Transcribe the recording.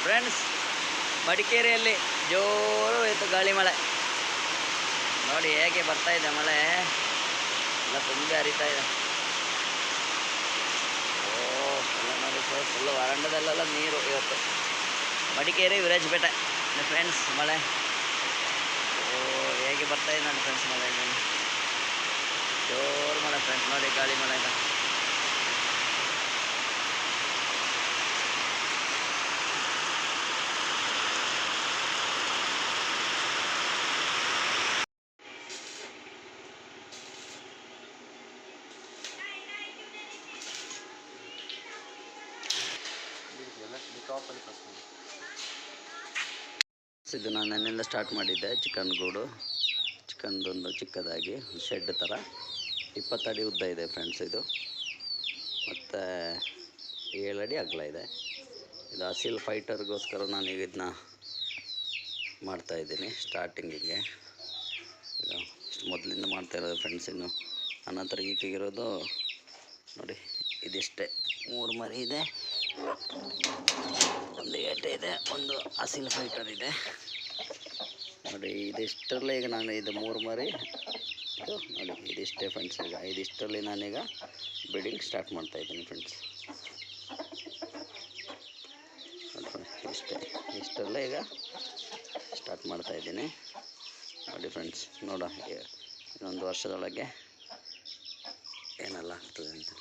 Friends, ಮಡಿಕೇರಿಯಲ್ಲಿ ಜೋರು ಇತ್ತು ಗಾಳಿ ಮಳೆ. ನೋಡಿ ಹೇಗೆ ಬರ್ತಾ ಇದೆ ಮಳೆ, ಎಲ್ಲ ತುಂಬ ಹರಿತಾ ಇದೆ. ಎಲ್ಲ ನೋಡಿ ಫುಲ್ಲು ವರಂಡದಲ್ಲೆಲ್ಲ ನೀರು ಇವತ್ತು. ಮಡಿಕೇರಿ ವಿರಾಜಪೇಟೆ ಫ್ರೆಂಡ್ಸ್ ಮಳೆ. ಹೇಗೆ ಬರ್ತಾ ಇದೆ ನೋಡಿ ಫ್ರೆಂಡ್ಸ್ ಮಳೆ, ಜೋರು ಮಳೆ ಫ್ರೆಂಡ್ಸ್. ನೋಡಿ ಗಾಳಿ ಮಳೆ ಇದೆ. ಇದು ನಾನು ನೆನ್ನೆಲ್ಲ ಸ್ಟಾರ್ಟ್ ಮಾಡಿದ್ದೆ ಚಿಕನ್ ಗೂಡು. ಚಿಕನ್ದೊಂದು ಚಿಕ್ಕದಾಗಿ ಶೆಡ್ ಥರ 20 ಅಡಿ ಉದ್ದ ಇದೆ ಫ್ರೆಂಡ್ಸ್ ಇದು, ಮತ್ತು 7 ಅಡಿ ಅಗಲ ಇದೆ. ಇದು ಅಸೀಲ್ ಫೈಟರ್ಗೋಸ್ಕರ ನಾನು ಈಗ ಇದನ್ನ ಮಾಡ್ತಾಯಿದ್ದೀನಿ ಸ್ಟಾರ್ಟಿಂಗಿಗೆ. ಈಗ ಇಷ್ಟು ಮೊದಲಿಂದ ಮಾಡ್ತಾ ಇರೋದು ಫ್ರೆಂಡ್ಸ್. ಇನ್ನು ನನ್ನ ಹತ್ರ ಈಗಿರೋದು ನೋಡಿ ಇದಿಷ್ಟೇ. 3 ಮರಿ ಇದೆ, ಒಂದು ಏಟೆ ಇದೆ, ಒಂದು ಅಸೀಲ್ ಫೈಟರ್ ಇದೆ. ನೋಡಿ ಇದಿಷ್ಟರಲ್ಲೇ ಈಗ ನಾನು ಇದು 3 ಮರಿ ಇದು ನೋಡಿ ಇದಿಷ್ಟೇ ಫ್ರೆಂಡ್ಸ್. ಈಗ ಇದಿಷ್ಟರಲ್ಲಿ ನಾನೀಗ ಬ್ರೀಡಿಂಗ್ ಸ್ಟಾರ್ಟ್ ಮಾಡ್ತಾಯಿದ್ದೀನಿ ಫ್ರೆಂಡ್ಸ್. ಇಷ್ಟರಲ್ಲೇ ಈಗ ಸ್ಟಾರ್ಟ್ ಮಾಡ್ತಾಯಿದ್ದೀನಿ ನೋಡಿ ಫ್ರೆಂಡ್ಸ್. ಇನ್ನೊಂದು ವರ್ಷದೊಳಗೆ ಏನೆಲ್ಲ ಆಗ್ತದೆ ಅಂತ.